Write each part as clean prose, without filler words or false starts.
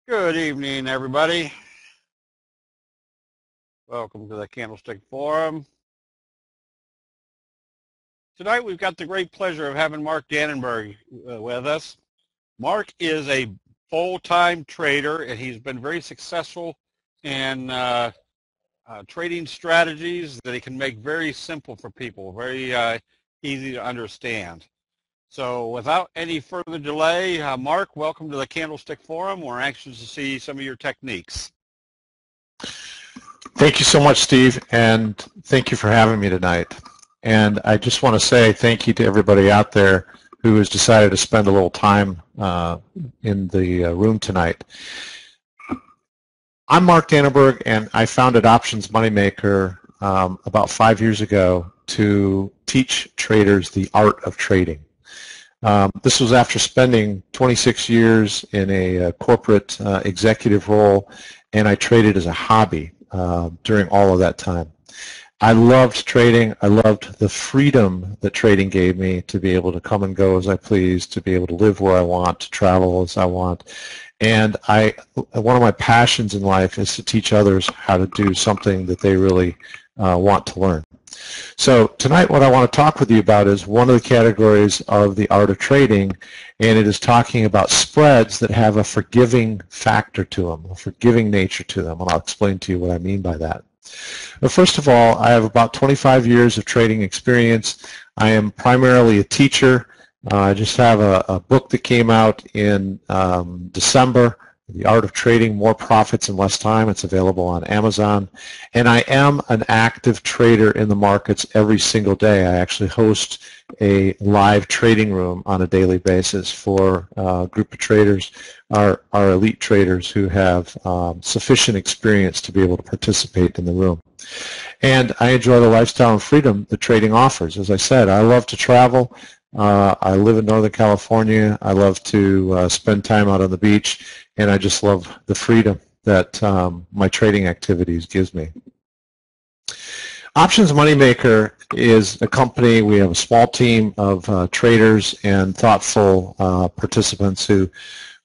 Good evening, everybody. Welcome to the Candlestick Forum. Tonight we've got the great pleasure of having Mark Dannenberg with us. Mark is a full-time trader, and he's been very successful in trading strategies that he can make very simple for people, very easy to understand. So without any further delay, Mark, welcome to the Candlestick Forum. We're anxious to see some of your techniques. Thank you so much, Steve, and thank you for having me tonight. And I just want to say thank you to everybody out there who has decided to spend a little time in the room tonight. I'm Mark Dannenberg, and I founded Options Moneymaker about 5 years ago to teach traders the art of trading. This was after spending 26 years in a corporate executive role, and I traded as a hobby during all of that time. I loved trading. I loved the freedom that trading gave me to be able to come and go as I please, to be able to live where I want, to travel as I want. And one of my passions in life is to teach others how to do something that they really want to learn. So tonight what I want to talk with you about is one of the categories of the art of trading, and it is talking about spreads that have a forgiving factor to them, a forgiving nature to them, and I'll explain to you what I mean by that. But first of all, I have about 25 years of trading experience. I am primarily a teacher. I just have a book that came out in December, The Art of Trading, More Profits in Less Time. It's available on Amazon. And I am an active trader in the markets every single day. I actually host a live trading room on a daily basis for a group of traders, our elite traders who have sufficient experience to be able to participate in the room. And I enjoy the lifestyle and freedom that trading offers. As I said, I love to travel. I live in Northern California. I love to spend time out on the beach, and I just love the freedom that my trading activities gives me. Options Moneymaker is a company. We have a small team of traders and thoughtful participants who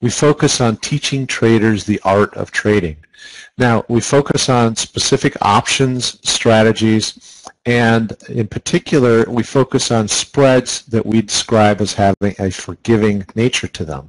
we focus on teaching traders the art of trading. Now, we focus on specific options strategies, and in particular, we focus on spreads that we describe as having a forgiving nature to them.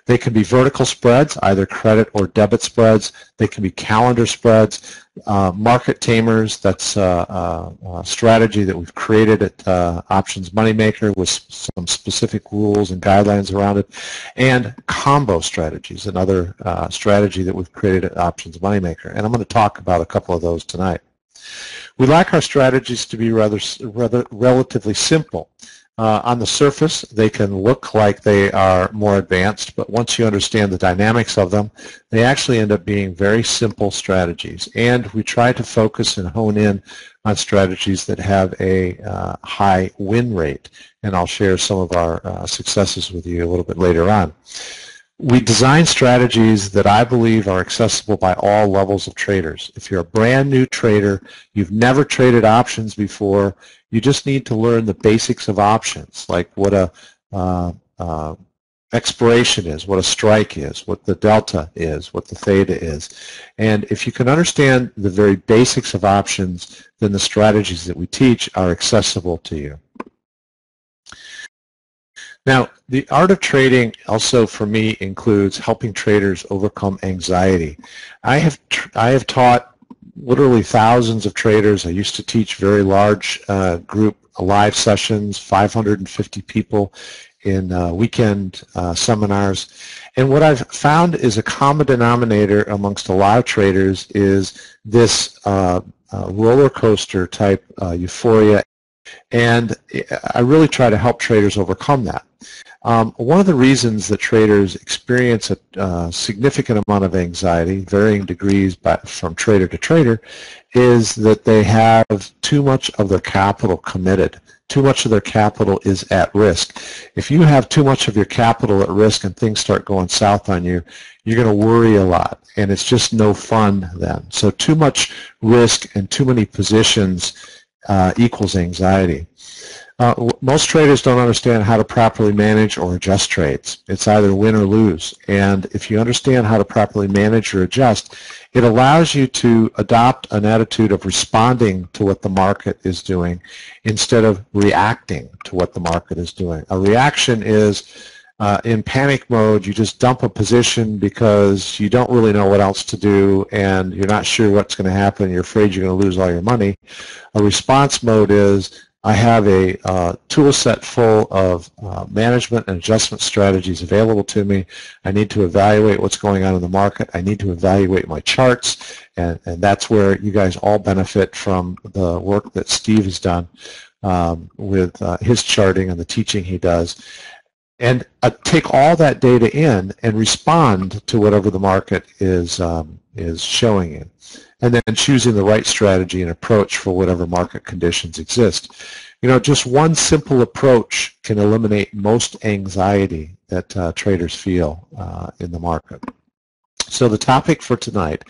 They can be vertical spreads, either credit or debit spreads. They can be calendar spreads, market tamers. That's a strategy that we've created at Options Moneymaker with some specific rules and guidelines around it, and combo strategies, another strategy that we've created at Options Moneymaker. And I'm going to talk about a couple of those tonight. We like our strategies to be relatively simple. On the surface, they can look like they are more advanced, but once you understand the dynamics of them, they actually end up being very simple strategies. And we try to focus and hone in on strategies that have a high win rate. And I'll share some of our successes with you a little bit later on. We design strategies that I believe are accessible by all levels of traders. If you're a brand new trader, you've never traded options before, you just need to learn the basics of options, like what a expiration is, what a strike is, what the delta is, what the theta is. And if you can understand the very basics of options, then the strategies that we teach are accessible to you. Now, the art of trading also for me includes helping traders overcome anxiety. I have taught literally thousands of traders. I used to teach very large group live sessions, 550 people in weekend seminars. And what I've found is a common denominator amongst a lot of traders is this roller coaster type euphoria. And I really try to help traders overcome that. One of the reasons that traders experience a significant amount of anxiety, varying degrees from trader to trader, is that they have too much of their capital committed. Too much of their capital is at risk. If you have too much of your capital at risk and things start going south on you, you're going to worry a lot, and it's just no fun then. So too much risk and too many positions equals anxiety. Most traders don't understand how to properly manage or adjust trades. It's either win or lose. And if you understand how to properly manage or adjust, it allows you to adopt an attitude of responding to what the market is doing instead of reacting to what the market is doing. A reaction is in panic mode, you just dump a position because you don't really know what else to do and you're not sure what's going to happen. You're afraid you're going to lose all your money. A response mode is, I have a tool set full of management and adjustment strategies available to me. I need to evaluate what's going on in the market. I need to evaluate my charts, and that's where you guys all benefit from the work that Steve has done with his charting and the teaching he does. And take all that data in and respond to whatever the market is showing you, and then choosing the right strategy and approach for whatever market conditions exist. You know, just one simple approach can eliminate most anxiety that traders feel in the market. So the topic for tonight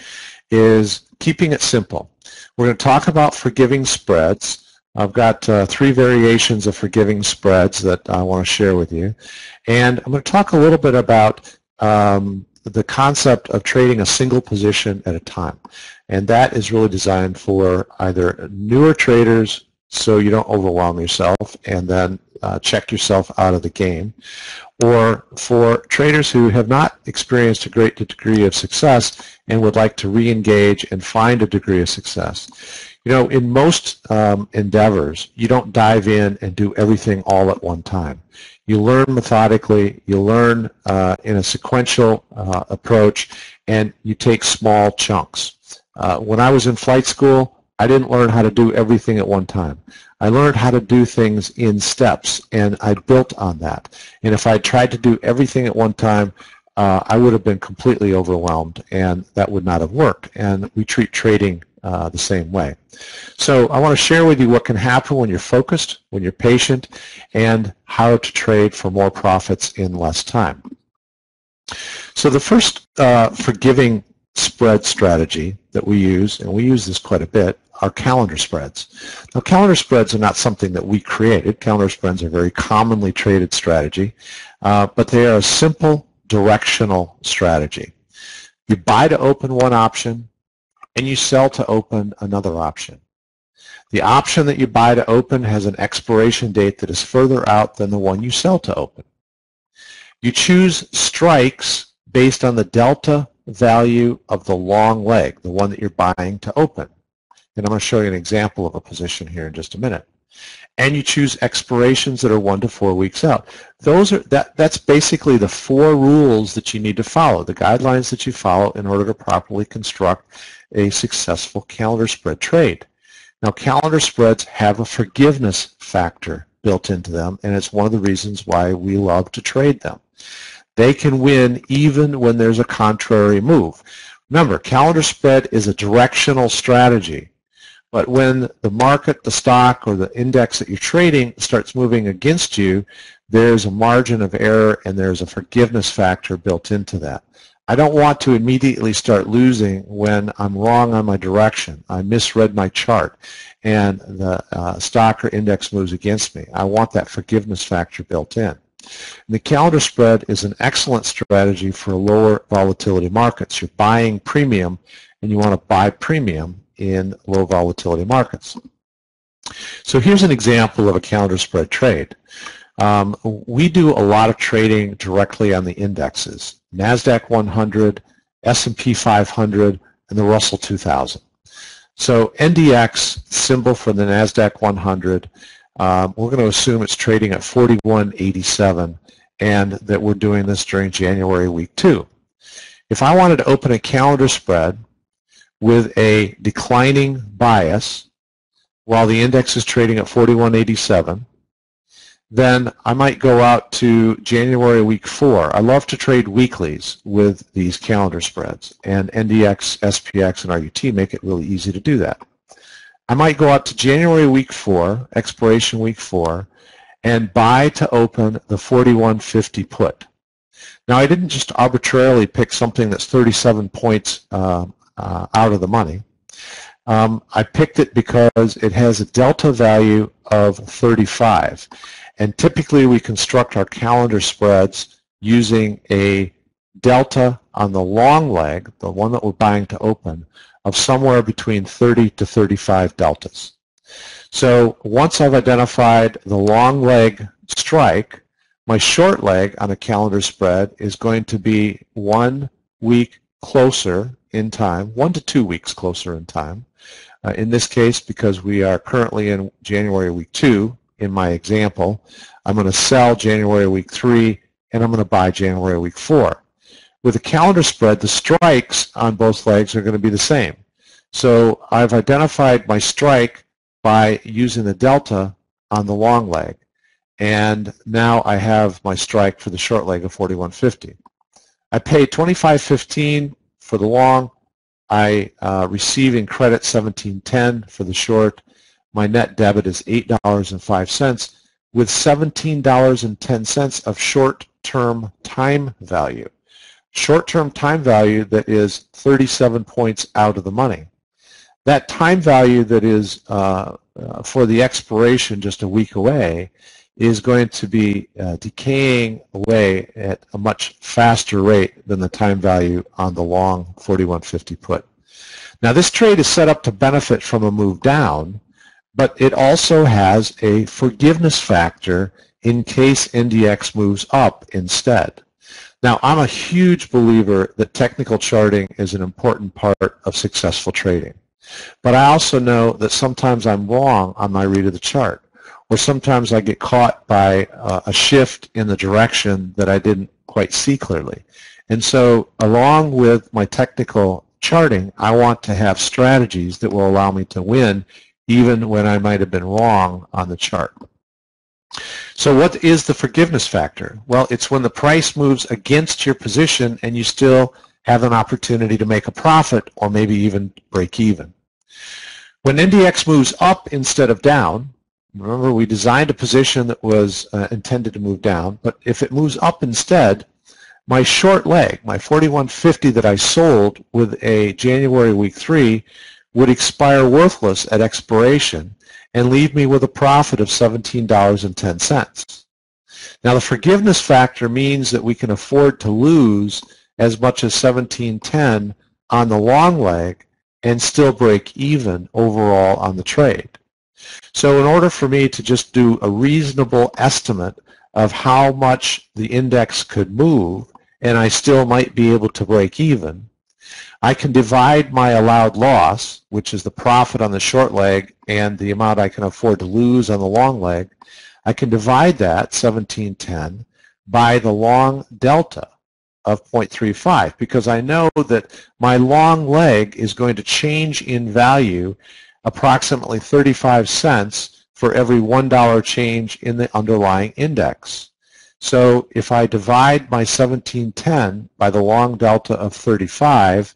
is keeping it simple. We're going to talk about forgiving spreads. I've got 3 variations of forgiving spreads that I want to share with you. And I'm going to talk a little bit about the concept of trading a single position at a time. And that is really designed for either newer traders so you don't overwhelm yourself and then check yourself out of the game, or for traders who have not experienced a great degree of success and would like to re-engage and find a degree of success. You know, in most endeavors, you don't dive in and do everything all at one time. You learn methodically, you learn in a sequential approach, and you take small chunks. When I was in flight school, I didn't learn how to do everything at one time. I learned how to do things in steps, and I built on that. And if I tried to do everything at one time, I would have been completely overwhelmed, and that would not have worked. And we treat trading the same way. So I want to share with you what can happen when you're focused, when you're patient, and how to trade for more profits in less time. So the first forgiving spread strategy that we use, and we use this quite a bit, are calendar spreads. Now, calendar spreads are not something that we created. Calendar spreads are a very commonly traded strategy, but they are a simple directional strategy. You buy to open one option, and you sell to open another option. The option that you buy to open has an expiration date that is further out than the one you sell to open. You choose strikes based on the delta value of the long leg, the one that you're buying to open. And I'm going to show you an example of a position here in just a minute. And you choose expirations that are 1 to 4 weeks out. That's basically the 4 rules that you need to follow, the guidelines that you follow in order to properly construct a successful calendar spread trade. Now, calendar spreads have a forgiveness factor built into them, and it's one of the reasons why we love to trade them. They can win even when there's a contrary move. Remember, calendar spread is a directional strategy. But when the market, the stock, or the index that you're trading starts moving against you, there's a margin of error and there's a forgiveness factor built into that. I don't want to immediately start losing when I'm wrong on my direction. I misread my chart and the stock or index moves against me. I want that forgiveness factor built in. And the calendar spread is an excellent strategy for lower volatility markets. You're buying premium and you want to buy premium in low volatility markets. So here's an example of a calendar spread trade. We do a lot of trading directly on the indexes, NASDAQ 100, S&P 500, and the Russell 2000. So NDX, symbol for the NASDAQ 100, we're going to assume it's trading at 41.87 and that we're doing this during January week 2. If I wanted to open a calendar spread with a declining bias while the index is trading at 41.87, then I might go out to January week 4. I love to trade weeklies with these calendar spreads, and NDX, SPX, and RUT make it really easy to do that. I might go out to January week 4, expiration week 4, and buy to open the 41.50 put. Now, I didn't just arbitrarily pick something that's 37 points out of the money. I picked it because it has a delta value of 35. And typically we construct our calendar spreads using a delta on the long leg, the one that we're buying to open, of somewhere between 30 to 35 deltas. So once I've identified the long leg strike, my short leg on a calendar spread is going to be 1 week closer in time, 1 to 2 weeks closer in time. In this case, because we are currently in January week 2, in my example, I'm going to sell January week 3, and I'm going to buy January week 4. With a calendar spread, the strikes on both legs are going to be the same. So I've identified my strike by using the delta on the long leg, and now I have my strike for the short leg of 41.50. I paid $25.15 for the long. I receive in credit $17.10 for the short. My net debit is $8.05 with $17.10 of short-term time value. Short-term time value that is 37 points out of the money. That time value that is for the expiration just a week away is going to be decaying away at a much faster rate than the time value on the long 41.50 put. Now this trade is set up to benefit from a move down, but it also has a forgiveness factor in case NDX moves up instead. Now I'm a huge believer that technical charting is an important part of successful trading, but I also know that sometimes I'm wrong on my read of the chart, or sometimes I get caught by a shift in the direction that I didn't quite see clearly. And so along with my technical charting, I want to have strategies that will allow me to win even when I might have been wrong on the chart. So what is the forgiveness factor? Well, it's when the price moves against your position and you still have an opportunity to make a profit or maybe even break even. When NDX moves up instead of down, remember we designed a position that was intended to move down, but if it moves up instead, my short leg, my 41.50 that I sold with a January week 3 would expire worthless at expiration and leave me with a profit of $17.10. Now the forgiveness factor means that we can afford to lose as much as $17.10 on the long leg and still break even overall on the trade. So in order for me to just do a reasonable estimate of how much the index could move and I still might be able to break even, I can divide my allowed loss, which is the profit on the short leg and the amount I can afford to lose on the long leg. I can divide that, 1710, by the long delta of 0.35 because I know that my long leg is going to change in value approximately 35 cents for every $1 change in the underlying index. So if I divide my 1710 by the long delta of 35,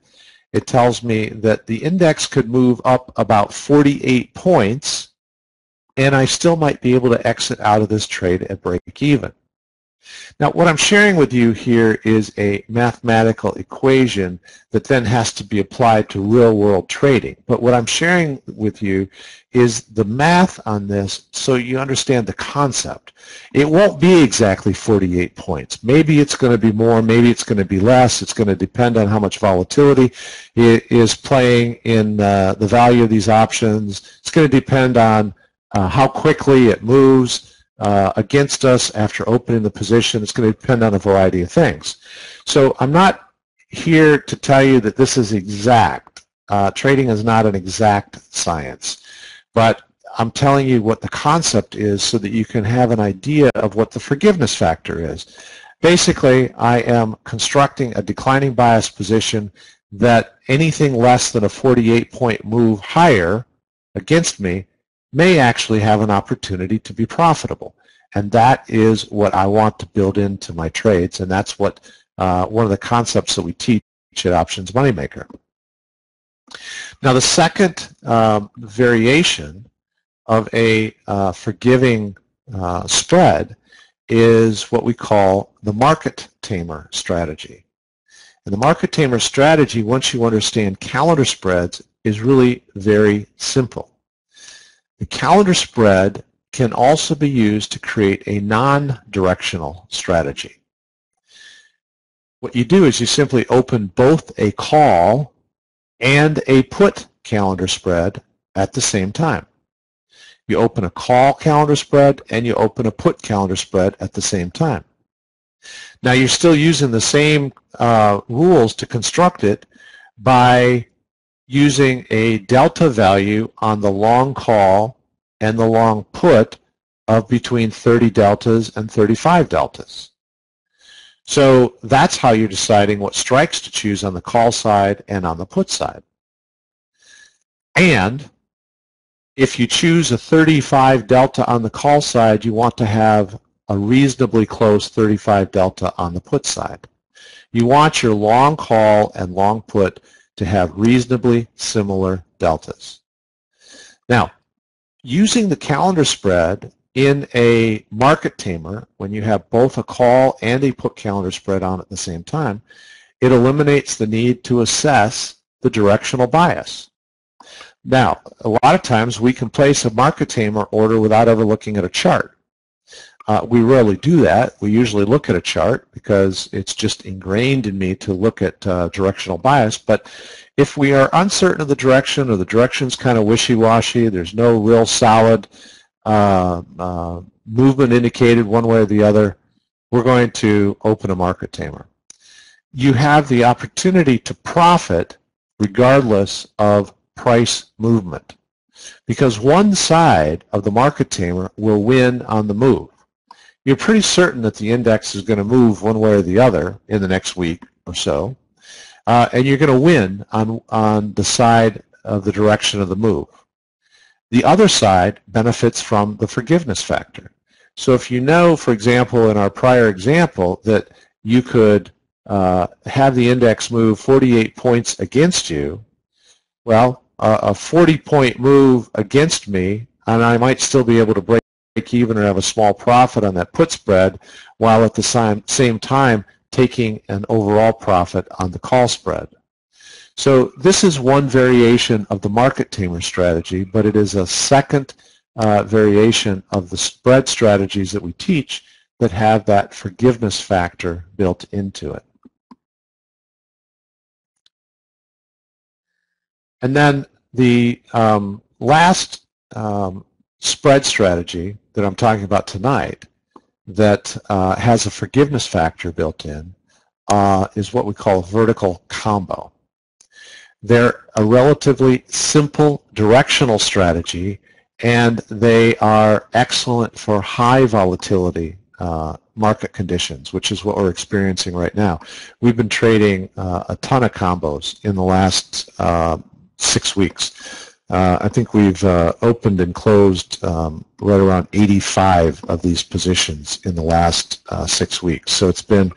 it tells me that the index could move up about 48 points and I still might be able to exit out of this trade at break even. Now what I'm sharing with you here is a mathematical equation that then has to be applied to real-world trading. But what I'm sharing with you is the math on this so you understand the concept. It won't be exactly 48 points. Maybe it's going to be more, maybe it's going to be less. It's going to depend on how much volatility is playing in the value of these options. It's going to depend on how quickly it moves against us after opening the position. It's going to depend on a variety of things. So I'm not here to tell you that this is exact. Trading is not an exact science, but I'm telling you what the concept is so that you can have an idea of what the forgiveness factor is. Basically, I am constructing a declining bias position that anything less than a 48-point move higher against me may actually have an opportunity to be profitable. And that is what I want to build into my trades, and that's what one of the concepts that we teach at Options Moneymaker. Now the second variation of a forgiving spread is what we call the market tamer strategy. And the market tamer strategy, once you understand calendar spreads, is really very simple. The calendar spread can also be used to create a non-directional strategy. What you do is you simply open both a call and a put calendar spread at the same time. You open a call calendar spread and you open a put calendar spread at the same time. Now you're still using the same rules to construct it by using a delta value on the long call and the long put of between 30 deltas and 35 deltas. So that's how you're deciding what strikes to choose on the call side and on the put side. And if you choose a 35 delta on the call side, you want to have a reasonably close 35 delta on the put side. You want your long call and long put to have reasonably similar deltas. Now, using the calendar spread in a market tamer, when you have both a call and a put calendar spread on at the same time, it eliminates the need to assess the directional bias. Now, a lot of times we can place a market tamer order without ever looking at a chart. We rarely do that. We usually look at a chart because it's just ingrained in me to look at directional bias. But if we are uncertain of the direction or the direction's kind of wishy-washy, there's no real solid movement indicated one way or the other, we're going to open a market tamer. You have the opportunity to profit regardless of price movement because one side of the market tamer will win on the move. You're pretty certain that the index is going to move one way or the other in the next week or so, and you're going to win on the side of the direction of the move. The other side benefits from the forgiveness factor. So if you know, for example, in our prior example, that you could have the index move 48 points against you, well, a 40-point move against me, and I might still be able to break even or have a small profit on that put spread, while at the same time taking an overall profit on the call spread. So this is one variation of the market tamer strategy, but it is a second variation of the spread strategies that we teach that have that forgiveness factor built into it. And then the last spread strategy that I'm talking about tonight that has a forgiveness factor built in is what we call a vertical combo. They're a relatively simple directional strategy, and they are excellent for high volatility market conditions, which is what we're experiencing right now. We've been trading a ton of combos in the last 6 weeks. I think we've opened and closed right around 85 of these positions in the last 6 weeks. So it's been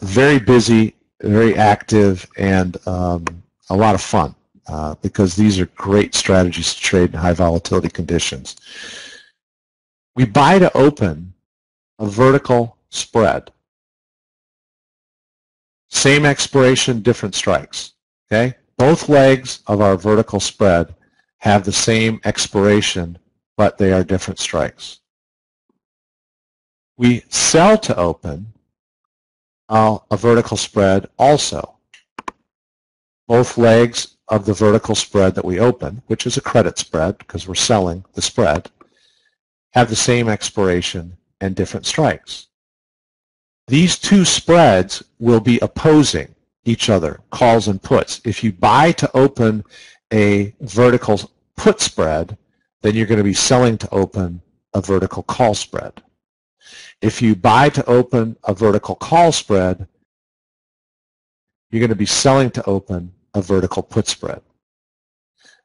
very busy, very active, and a lot of fun because these are great strategies to trade in high volatility conditions. We buy to open a vertical spread. Same expiration, different strikes. Okay? Both legs of our vertical spread have the same expiration, but they are different strikes. We sell to open a vertical spread also. Both legs of the vertical spread that we open, which is a credit spread because we're selling the spread, have the same expiration and different strikes. These two spreads will be opposing each other, calls and puts. If you buy to open a vertical put spread, then you're going to be selling to open a vertical call spread. If you buy to open a vertical call spread, you're going to be selling to open a vertical put spread.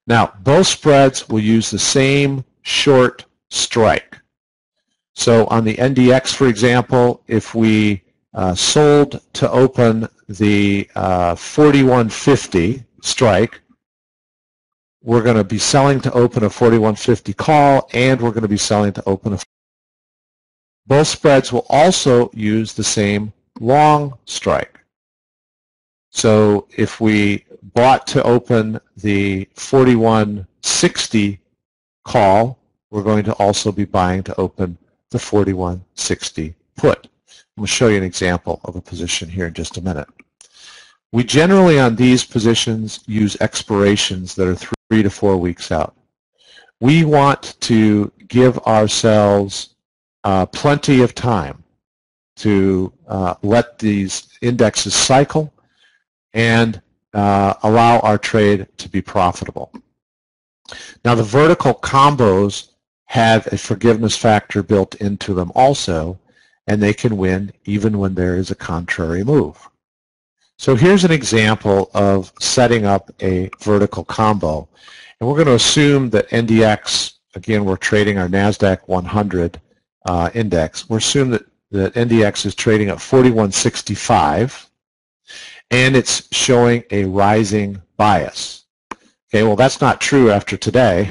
Now, both spreads will use the same short strike. So on the NDX, for example, if we sold to open the 4150 strike, we're going to be selling to open a 4150 call, and we're going to be selling to open a. Both spreads will also use the same long strike. So if we bought to open the 4160 call, we're going to also be buying to open the 4160 put. I'm going to show you an example of a position here in just a minute. We generally on these positions use expirations that are 3 to 4 weeks out. We want to give ourselves plenty of time to let these indexes cycle and allow our trade to be profitable. Now the vertical combos have a forgiveness factor built into them also, and they can win even when there is a contrary move. So here's an example of setting up a vertical combo. And we're going to assume that NDX, again, we're trading our NASDAQ 100 index. We're assuming that NDX is trading at 4165, and it's showing a rising bias. Okay, well, that's not true after today.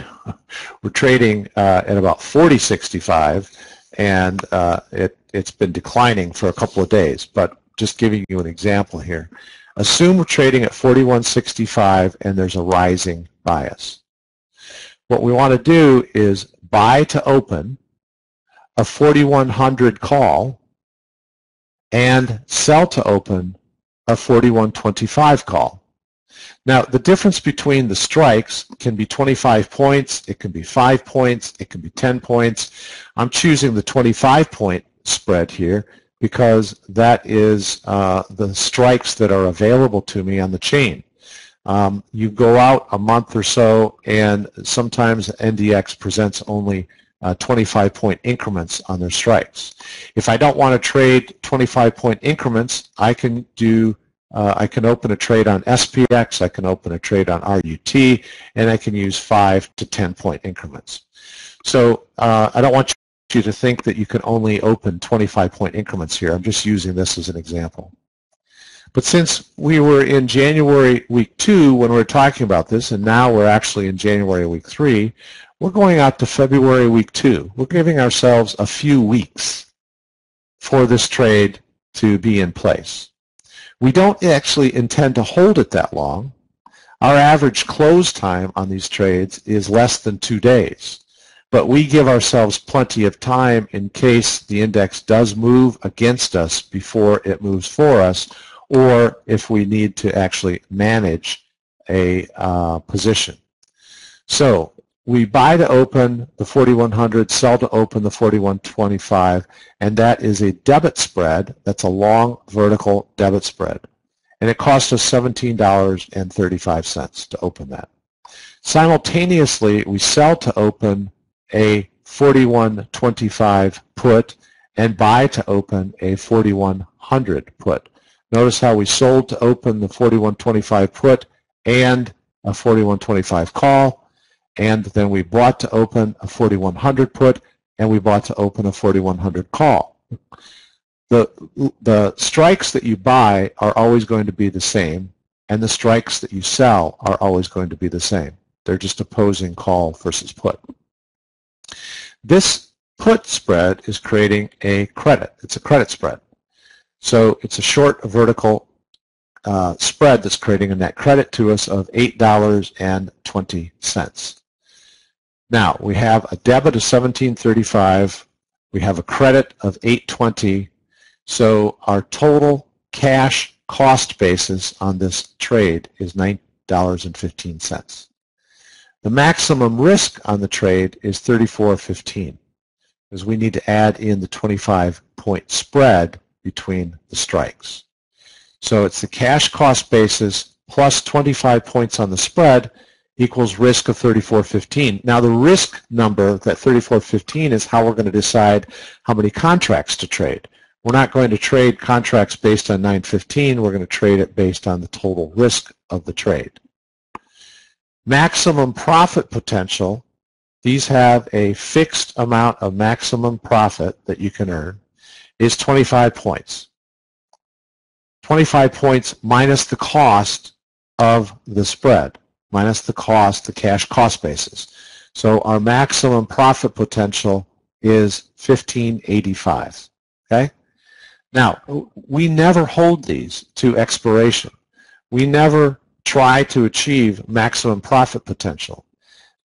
We're trading at about 4065, and it's been declining for a couple of days, but just giving you an example here. Assume we're trading at 4165 and there's a rising bias. What we want to do is buy to open a 4100 call and sell to open a 4125 call. Now, the difference between the strikes can be 25 points, it can be 5 points, it can be 10 points. I'm choosing the 25-point spread here because that is the strikes that are available to me on the chain. You go out a month or so, and sometimes NDX presents only 25-point increments on their strikes. If I don't want to trade 25-point increments, I can open a trade on SPX, I can open a trade on RUT, and I can use 5 to 10-point increments. So I don't want you to think that you can only open 25-point increments here. I'm just using this as an example. But since we were in January week 2 when we were talking about this, and now we're actually in January week 3, we're going out to February week 2. We're giving ourselves a few weeks for this trade to be in place. We don't actually intend to hold it that long. Our average close time on these trades is less than 2 days. But we give ourselves plenty of time in case the index does move against us before it moves for us, or if we need to actually manage a position. So we buy to open the 4100, sell to open the 4125, and that is a debit spread. That's a long vertical debit spread. And it costs us $17.35 to open that. Simultaneously, we sell to open a 4125 put and buy to open a 4100 put. Notice how we sold to open the 4125 put and a 4125 call, and then we bought to open a 4100 put, and we bought to open a 4100 call. The strikes that you buy are always going to be the same, and the strikes that you sell are always going to be the same. They're just opposing call versus put. This put spread is creating a credit. It's a credit spread. So it's a short vertical spread that's creating a net credit to us of $8.20. Now, we have a debit of $17.35. We have a credit of $8.20. So our total cash cost basis on this trade is $9.15. The maximum risk on the trade is $34.15, because we need to add in the 25-point spread between the strikes. So it's the cash cost basis plus 25 points on the spread equals risk of $34.15. Now the risk number, that $34.15, is how we're going to decide how many contracts to trade. We're not going to trade contracts based on $9.15. We're going to trade it based on the total risk of the trade. Maximum profit potential, these have a fixed amount of maximum profit that you can earn, is 25 points. 25 points minus the cost of the spread, minus the cost, the cash cost basis. So our maximum profit potential is 1585. Okay? Now, we never hold these to expiration. We never try to achieve maximum profit potential.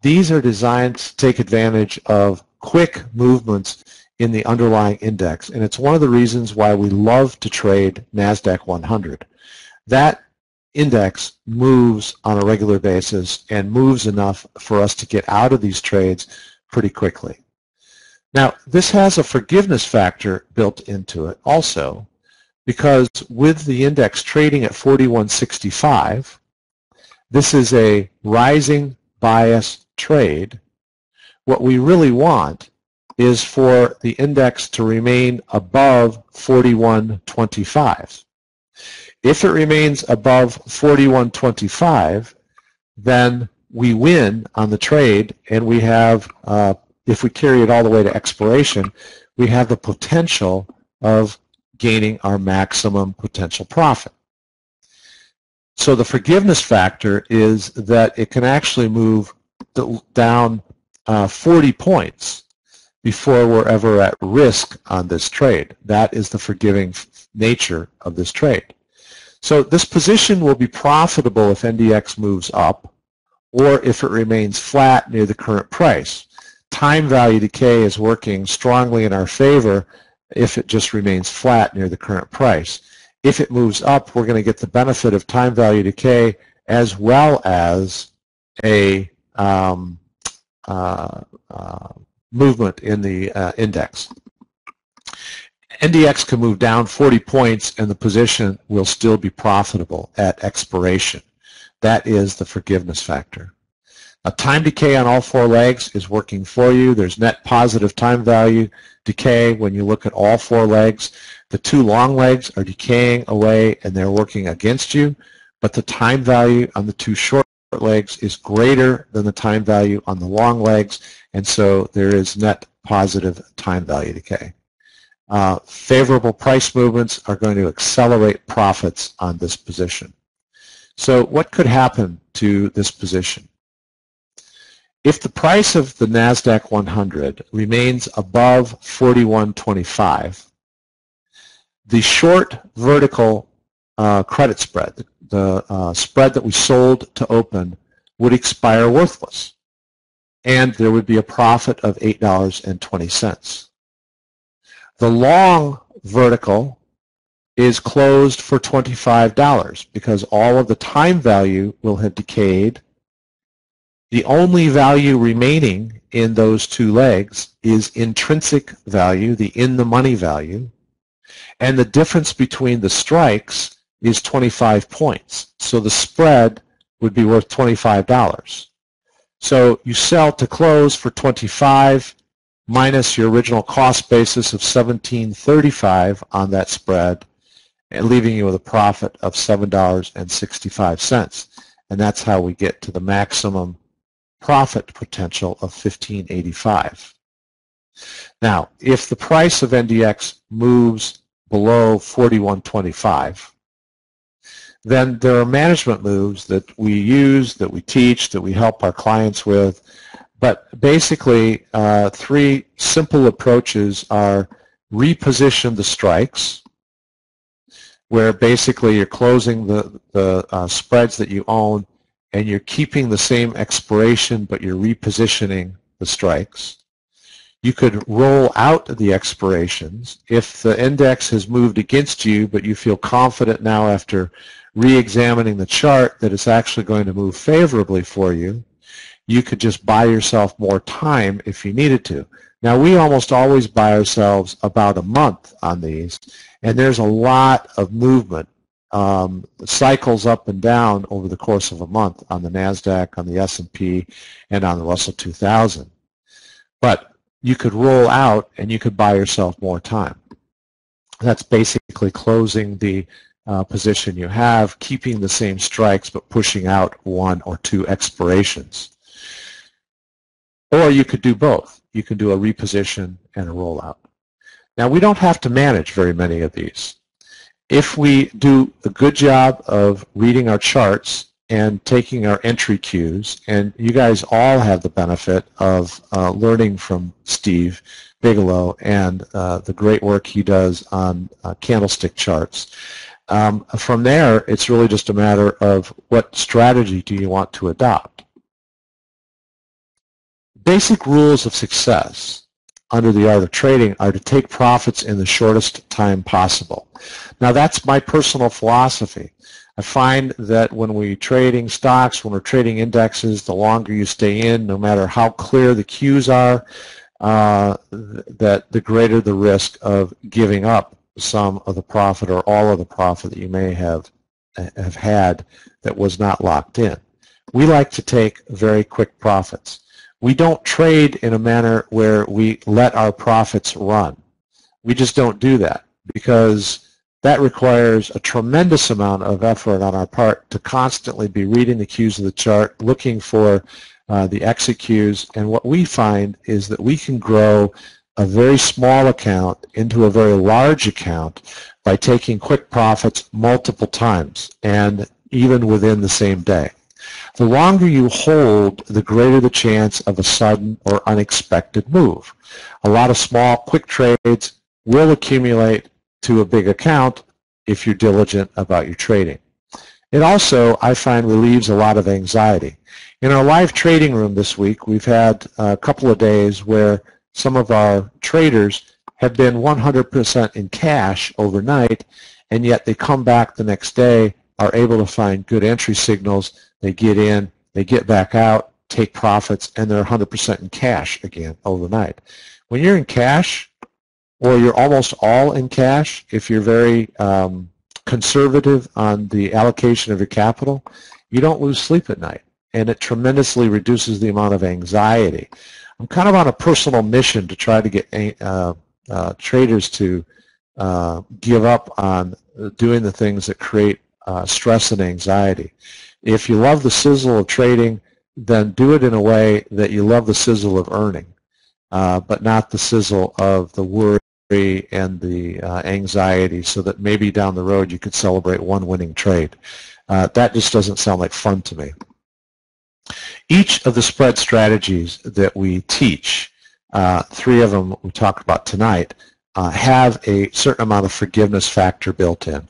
These are designed to take advantage of quick movements in the underlying index, and it's one of the reasons why we love to trade NASDAQ 100. That index moves on a regular basis and moves enough for us to get out of these trades pretty quickly. Now, this has a forgiveness factor built into it also, because with the index trading at 4165, this is a rising bias trade. What we really want is for the index to remain above 4125. If it remains above 4125, then we win on the trade, and we have, if we carry it all the way to expiration, we have the potential of gaining our maximum potential profit. So the forgiveness factor is that it can actually move down 40 points before we're ever at risk on this trade. That is the forgiving nature of this trade. So this position will be profitable if NDX moves up or if it remains flat near the current price. Time value decay is working strongly in our favor if it just remains flat near the current price. If it moves up, we're going to get the benefit of time value decay as well as a movement in the index. NDX can move down 40 points and the position will still be profitable at expiration. That is the forgiveness factor. Now, time decay on all four legs is working for you. There's net positive time value decay when you look at all four legs. The two long legs are decaying away and they're working against you, but the time value on the two short legs is greater than the time value on the long legs, and so there is net positive time value decay. Favorable price movements are going to accelerate profits on this position. So what could happen to this position? If the price of the NASDAQ 100 remains above 41.25, the short vertical credit spread, the spread that we sold to open, would expire worthless, and there would be a profit of $8.20. The long vertical is closed for $25 because all of the time value will have decayed. The only value remaining in those two legs is intrinsic value, the in-the-money value, and the difference between the strikes is 25 points. So the spread would be worth $25. So you sell to close for 25 minus your original cost basis of $17.35 on that spread, and leaving you with a profit of $7.65. And that's how we get to the maximum profit potential of $15.85. Now, if the price of NDX moves below 41.25, then there are management moves that we use, that we teach, that we help our clients with. But basically, three simple approaches are reposition the strikes, where basically you're closing the spreads that you own and you're keeping the same expiration, but you're repositioning the strikes. You could roll out the expirations. If the index has moved against you, but you feel confident now after re-examining the chart that it's actually going to move favorably for you, you could just buy yourself more time if you needed to. Now, we almost always buy ourselves about a month on these, and there's a lot of movement, cycles up and down over the course of a month on the NASDAQ, on the S&P, and on the Russell 2000. But you could roll out and you could buy yourself more time. That's basically closing the position you have, keeping the same strikes, but pushing out one or two expirations. Or you could do both. You can do a reposition and a rollout. Now, we don't have to manage very many of these. If we do a good job of reading our charts and taking our entry cues, and you guys all have the benefit of learning from Steve Bigelow and the great work he does on candlestick charts, From there, it's really just a matter of what strategy do you want to adopt. Basic rules of success under the art of trading are to take profits in the shortest time possible. Now, that's my personal philosophy. I find that when we're trading stocks, when we're trading indexes, the longer you stay in, no matter how clear the cues are, that the greater the risk of giving up some of the profit or all of the profit that you may have had that was not locked in. We like to take very quick profits. We don't trade in a manner where we let our profits run. We just don't do that because that requires a tremendous amount of effort on our part to constantly be reading the cues of the chart, looking for the exit cues, and what we find is that we can grow a very small account into a very large account by taking quick profits multiple times and even within the same day. The longer you hold, the greater the chance of a sudden or unexpected move. A lot of small, quick trades will accumulate to a big account if you're diligent about your trading. It also, I find, relieves a lot of anxiety. In our live trading room this week, we've had a couple of days where some of our traders have been 100% in cash overnight, and yet they come back the next day, are able to find good entry signals, they get in, they get back out, take profits, and they're 100% in cash again overnight. When you're in cash, or you're almost all in cash, if you're very conservative on the allocation of your capital, you don't lose sleep at night, and it tremendously reduces the amount of anxiety. I'm kind of on a personal mission to try to get traders to give up on doing the things that create stress and anxiety. If you love the sizzle of trading, then do it in a way that you love the sizzle of earning, but not the sizzle of the worry and the anxiety, so that maybe down the road you could celebrate one winning trade. That just doesn't sound like fun to me. Each of the spread strategies that we teach, 3 of them we talked about tonight, have a certain amount of forgiveness factor built in.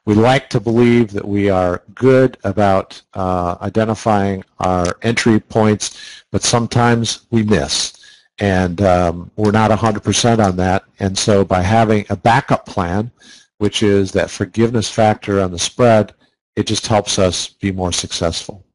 We like to believe that we are good about identifying our entry points, but sometimes we miss. And we're not 100% on that. And so by having a backup plan, which is that forgiveness factor on the spread, it just helps us be more successful.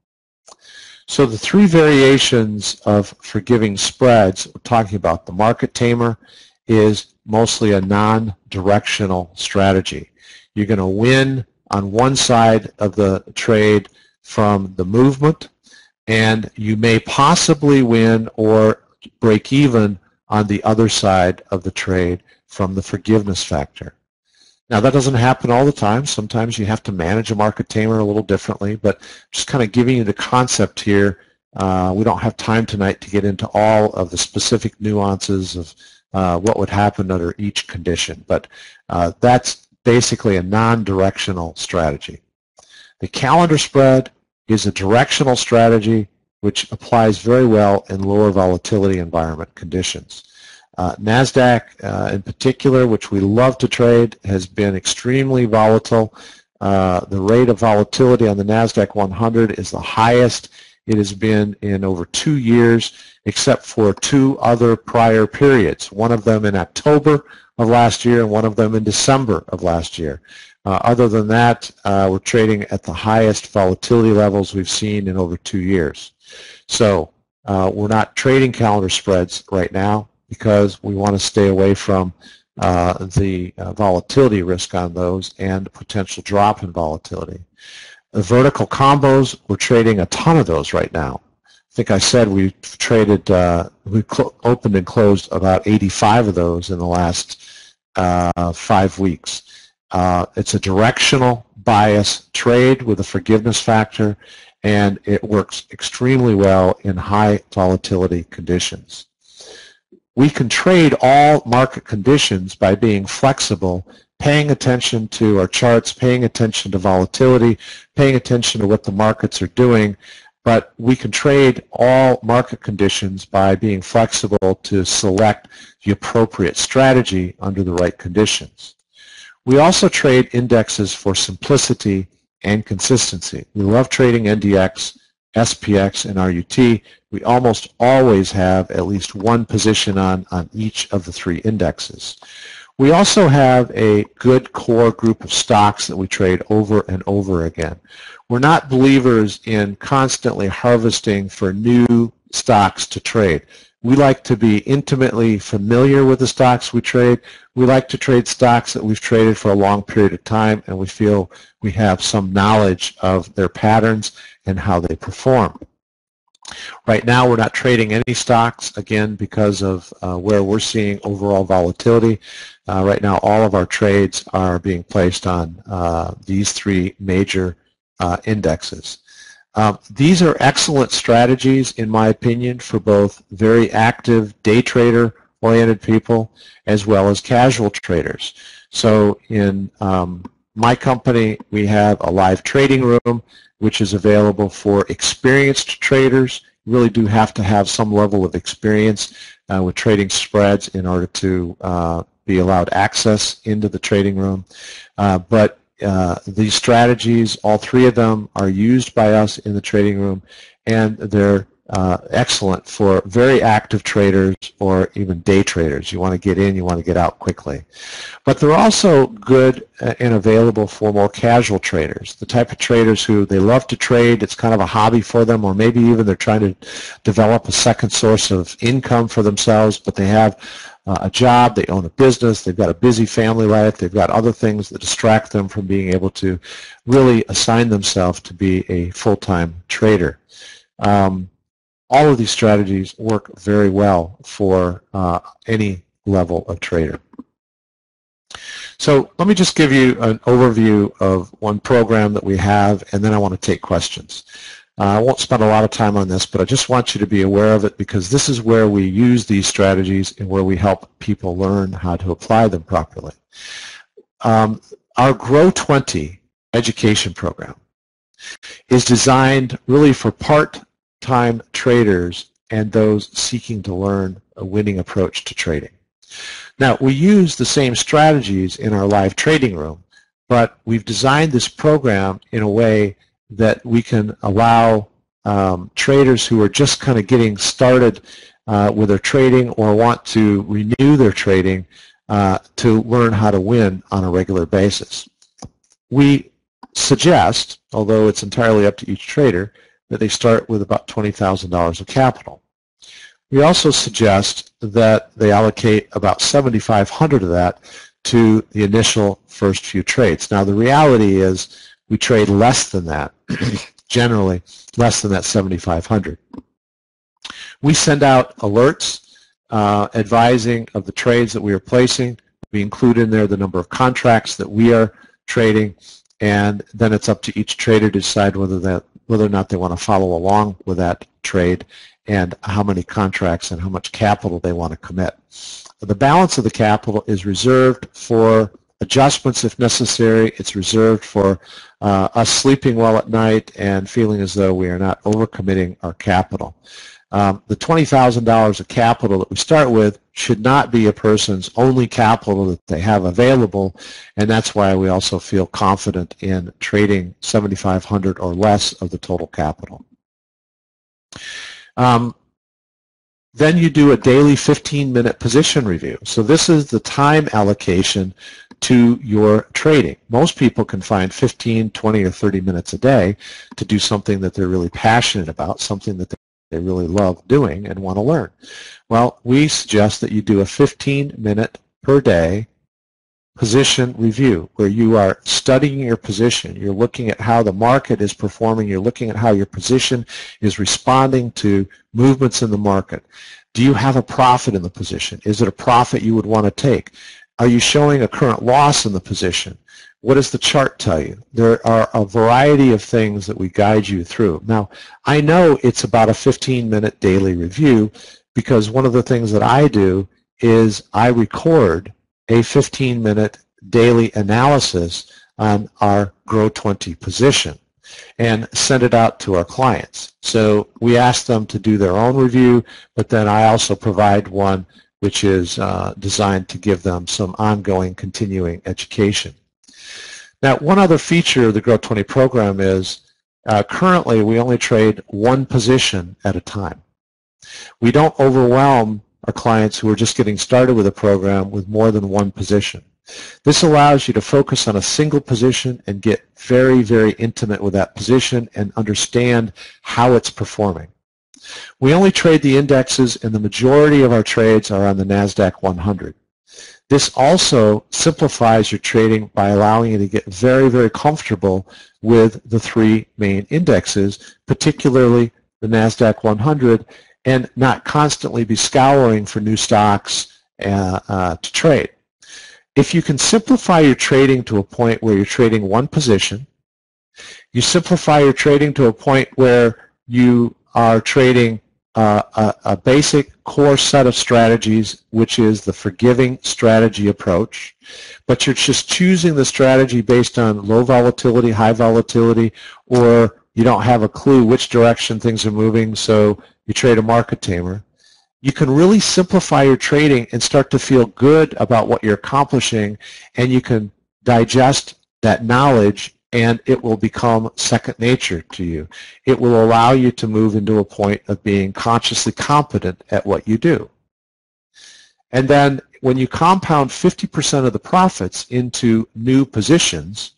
So the 3 variations of forgiving spreads, we're talking about the market tamer, is mostly a non-directional strategy. You're going to win on one side of the trade from the movement, and you may possibly win or break even on the other side of the trade from the forgiveness factor. Now, that doesn't happen all the time. Sometimes you have to manage a market tamer a little differently, but just kind of giving you the concept here. We don't have time tonight to get into all of the specific nuances of what would happen under each condition, but that's basically a non-directional strategy. The calendar spread is a directional strategy which applies very well in lower volatility environment conditions. NASDAQ in particular, which we love to trade, has been extremely volatile. The rate of volatility on the NASDAQ 100 is the highest it has been in over 2 years, except for 2 other prior periods, one of them in October of last year and one of them in December of last year. Other than that, we're trading at the highest volatility levels we've seen in over 2 years. So we're not trading calendar spreads right now because we want to stay away from the volatility risk on those and potential drop in volatility. The vertical combos, we're trading a ton of those right now. I think I said we've traded, we opened and closed about 85 of those in the last 5 weeks. It's a directional bias trade with a forgiveness factor, and it works extremely well in high volatility conditions. We can trade all market conditions by being flexible, paying attention to our charts, paying attention to volatility, paying attention to what the markets are doing, but we can trade all market conditions by being flexible to select the appropriate strategy under the right conditions. We also trade indexes for simplicity and consistency. We love trading NDX, SPX, and RUT. We almost always have at least one position on each of the three indexes. We also have a good core group of stocks that we trade over and over again. We're not believers in constantly harvesting for new stocks to trade. We like to be intimately familiar with the stocks we trade. We like to trade stocks that we've traded for a long period of time, and we feel we have some knowledge of their patterns and how they perform. Right now, we're not trading any stocks, again, because of where we're seeing overall volatility. Right now, all of our trades are being placed on these three major indexes. These are excellent strategies, in my opinion, for both very active day trader-oriented people as well as casual traders. So in my company, we have a live trading room, which is available for experienced traders. You really do have to have some level of experience with trading spreads in order to be allowed access into the trading room. But these strategies, all three of them, are used by us in the trading room, and they're excellent for very active traders or even day traders. You want to get in, you want to get out quickly. But they're also good and available for more casual traders, the type of traders who they love to trade, it's kind of a hobby for them, or maybe even they're trying to develop a second source of income for themselves, but they have a job, they own a business, they've got a busy family life, they've got other things that distract them from being able to really assign themselves to be a full-time trader. All of these strategies work very well for any level of trader. So let me just give you an overview of one program that we have, and then I want to take questions. I won't spend a lot of time on this, but I just want you to be aware of it, because this is where we use these strategies and where we help people learn how to apply them properly. Our Grow 20 education program is designed really for part-time traders and those seeking to learn a winning approach to trading. Now, we use the same strategies in our live trading room, but we've designed this program in a way that we can allow traders who are just kind of getting started with their trading or want to renew their trading to learn how to win on a regular basis. We suggest, although it's entirely up to each trader, that they start with about $20,000 of capital. We also suggest that they allocate about $7,500 of that to the initial first few trades. Now, the reality is we trade less than that, generally less than that $7,500. We send out alerts advising of the trades that we are placing. We include in there the number of contracts that we are trading, and then it's up to each trader to decide whether or not they want to follow along with that trade and how many contracts and how much capital they want to commit. The balance of the capital is reserved for adjustments if necessary. It's reserved for us sleeping well at night and feeling as though we are not overcommitting our capital. The $20,000 of capital that we start with should not be a person's only capital that they have available, and that's why we also feel confident in trading $7,500 or less of the total capital. Then you do a daily 15-minute position review. So this is the time allocation to your trading. Most people can find 15, 20, or 30 minutes a day to do something that they're really passionate about, something that they really love doing and want to learn. Well, we suggest that you do a 15-minute per day position review where you are studying your position. You're looking at how the market is performing. You're looking at how your position is responding to movements in the market. Do you have a profit in the position? Is it a profit you would want to take? Are you showing a current loss in the position? What does the chart tell you? There are a variety of things that we guide you through. Now, I know it's about a 15-minute daily review because one of the things that I do is I record a 15-minute daily analysis on our Grow 20 position and send it out to our clients. So we ask them to do their own review, but then I also provide one which is designed to give them some ongoing continuing education. Now, one other feature of the Grow 20 program is currently we only trade one position at a time. We don't overwhelm our clients who are just getting started with a program with more than one position. This allows you to focus on a single position and get very, very intimate with that position and understand how it's performing. We only trade the indexes, and the majority of our trades are on the NASDAQ 100. This also simplifies your trading by allowing you to get very, very comfortable with the three main indexes, particularly the NASDAQ 100, and not constantly be scouring for new stocks to trade. If you can simplify your trading to a point where you're trading one position, you simplify your trading to a point where you are trading a basic core set of strategies, which is the forgiving strategy approach, but you're just choosing the strategy based on low volatility, high volatility, or you don't have a clue which direction things are moving, so you trade a market tamer. You can really simplify your trading and start to feel good about what you're accomplishing, and you can digest that knowledge, and it will become second nature to you. It will allow you to move into a point of being consciously competent at what you do. And then when you compound 50% of the profits into new positions,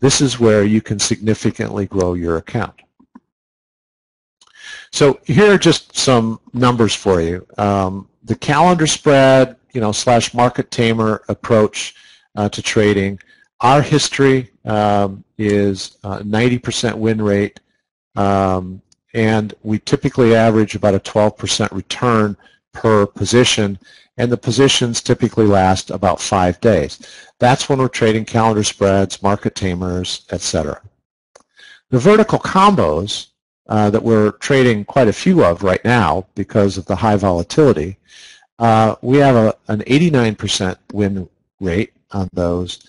this is where you can significantly grow your account. So here are just some numbers for you. The calendar spread, / market tamer approach to trading. Our history is 90% win rate, and we typically average about a 12% return per position, and the positions typically last about 5 days. That's when we're trading calendar spreads, market tamers, etc. The vertical combos that we're trading quite a few of right now because of the high volatility, we have an 89% win rate on those.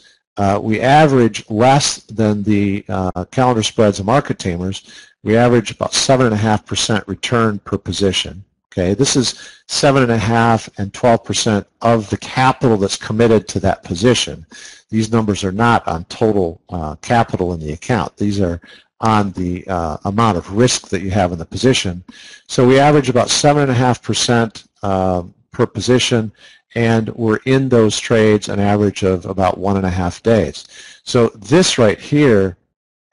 We average less than the calendar spreads and market tamers. We average about 7.5% return per position. Okay, this is 7.5% and 12% of the capital that's committed to that position. These numbers are not on total capital in the account. These are on the amount of risk that you have in the position. So we average about 7.5% per position, and we're in those trades an average of about 1.5 days. So this right here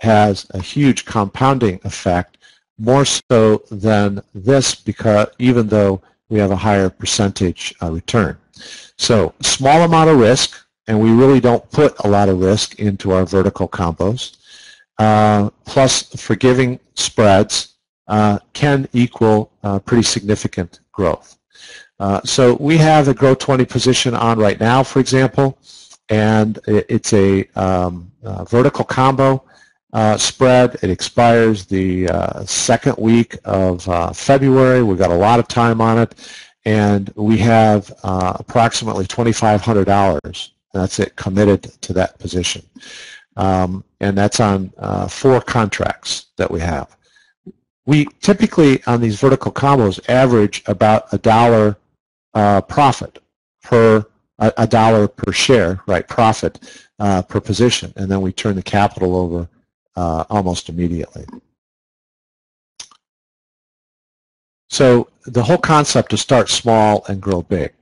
has a huge compounding effect, more so than this, because even though we have a higher percentage return. So small amount of risk, and we really don't put a lot of risk into our vertical combos, plus forgiving spreads can equal pretty significant growth. So we have a Grow 20 position on right now, for example, and it's a vertical combo spread. It expires the second week of February. We've got a lot of time on it, and we have approximately $2,500. That's it, committed to that position. And that's on 4 contracts that we have. We typically, on these vertical combos, average about $1 profit per $1 per share, right? Profit per position, and then we turn the capital over almost immediately. So the whole concept is start small and grow big.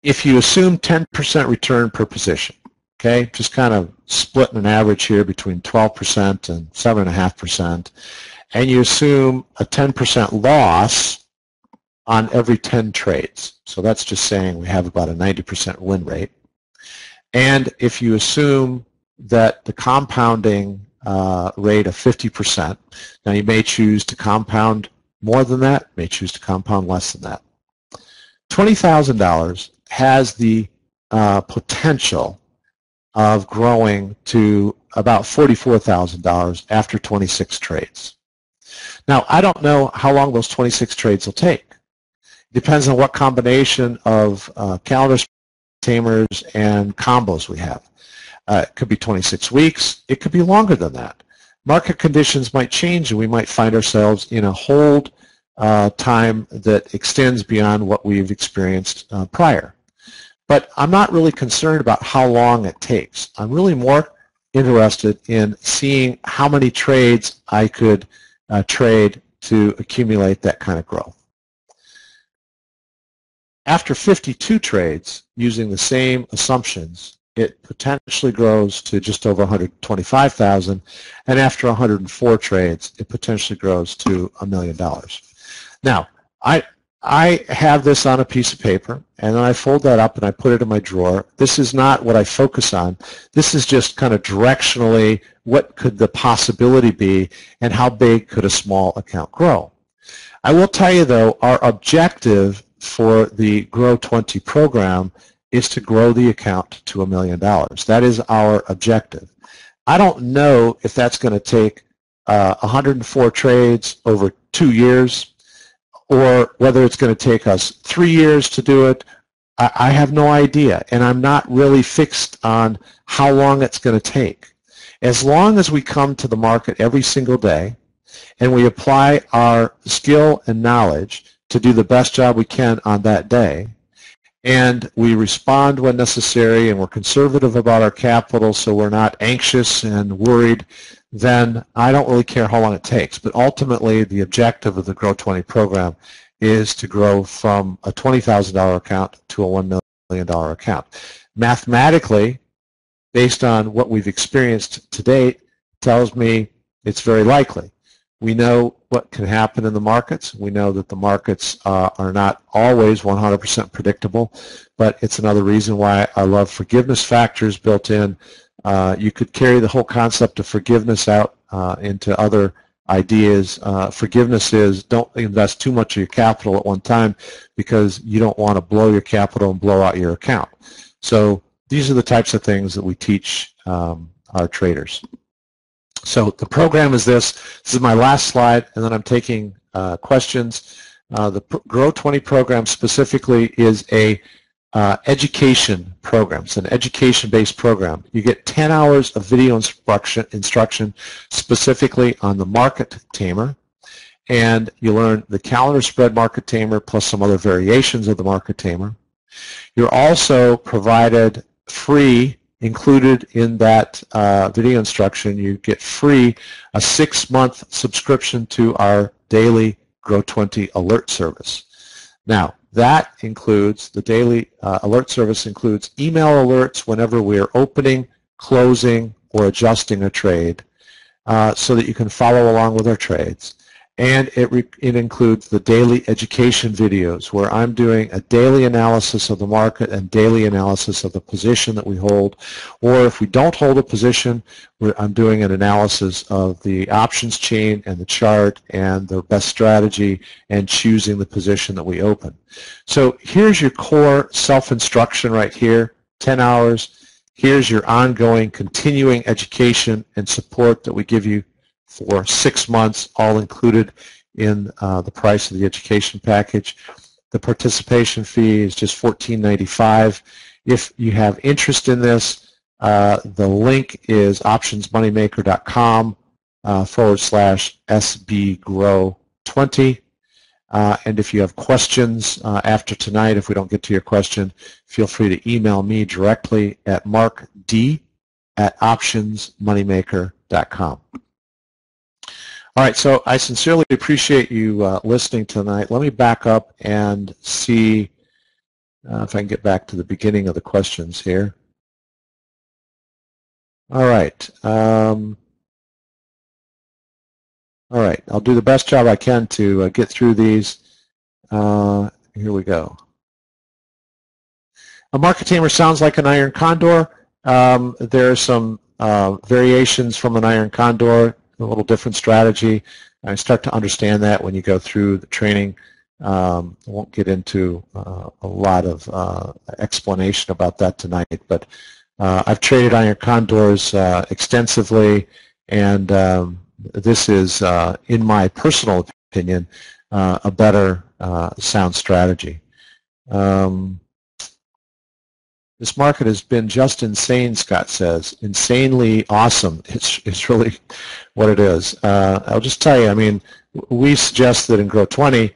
If you assume 10% return per position, okay, just kind of splitting an average here between 12% and 7.5%, and you assume a 10% loss on every 10 trades. So that's just saying we have about a 90% win rate. And if you assume that the compounding rate of 50%, now you may choose to compound more than that, may choose to compound less than that. $20,000 has the potential of growing to about $44,000 after 26 trades. Now, I don't know how long those 26 trades will take. It depends on what combination of calendar tamers and combos we have. It could be 26 weeks. It could be longer than that. Market conditions might change, and we might find ourselves in a hold time that extends beyond what we've experienced prior. But I'm not really concerned about how long it takes. I'm really more interested in seeing how many trades I could trade to accumulate that kind of growth. After 52 trades, using the same assumptions, it potentially grows to just over 125,000, and after 104 trades, it potentially grows to $1 million. Now, I have this on a piece of paper, and then I fold that up and I put it in my drawer. This is not what I focus on. This is just kind of directionally what could the possibility be and how big could a small account grow. I will tell you, though, our objective for the Grow 20 program is to grow the account to $1 million. That is our objective. I don't know if that's going to take 104 trades over 2 years, or whether it's going to take us 3 years to do it. I have no idea, and I'm not really fixed on how long it's going to take. As long as we come to the market every single day and we apply our skill and knowledge to do the best job we can on that day, and we respond when necessary, and we're conservative about our capital so we're not anxious and worried, then I don't really care how long it takes. But ultimately, the objective of the Grow 20 program is to grow from a $20,000 account to a $1 million account. Mathematically, based on what we've experienced to date, tells me it's very likely. We know what can happen in the markets. We know that the markets are not always 100% predictable, but it's another reason why I love forgiveness factors built in. You could carry the whole concept of forgiveness out into other ideas. Forgiveness is don't invest too much of your capital at one time because you don't want to blow your capital and blow out your account. So these are the types of things that we teach our traders. So the program is this. This is my last slide, and then I'm taking questions. The Grow 20 program specifically is a education program. It's an education-based program. You get 10 hours of video instruction specifically on the market tamer, and you learn the calendar spread market tamer plus some other variations of the market tamer. You're also provided free, included in that video instruction, you get free a 6-month subscription to our daily Grow 20 alert service. Now, that includes, the daily alert service includes email alerts whenever we are opening, closing, or adjusting a trade so that you can follow along with our trades. And it includes the daily education videos where I'm doing a daily analysis of the market and daily analysis of the position that we hold. Or if we don't hold a position, I'm doing an analysis of the options chain and the chart and the best strategy and choosing the position that we open. So here's your core self-instruction right here, 10 hours. Here's your ongoing continuing education and support that we give you for 6 months, all included in the price of the education package. The participation fee is just $14.95. If you have interest in this, the link is optionsmoneymaker.com /SBGrow20. And if you have questions after tonight, if we don't get to your question, feel free to email me directly at markd@optionsmoneymaker.com. All right, so I sincerely appreciate you listening tonight. Let me back up and see if I can get back to the beginning of the questions here. All right. All right, I'll do the best job I can to get through these. Here we go. A market tamer sounds like an iron condor. There are some variations from an iron condor, a little different strategy. I start to understand that when you go through the training. I won't get into a lot of explanation about that tonight, but I've traded iron condors extensively, and this is, in my personal opinion, a better sound strategy. This market has been just insane, Scott says. Insanely awesome. It's really what it is. I'll just tell you, I mean, we suggest that in Grow 20,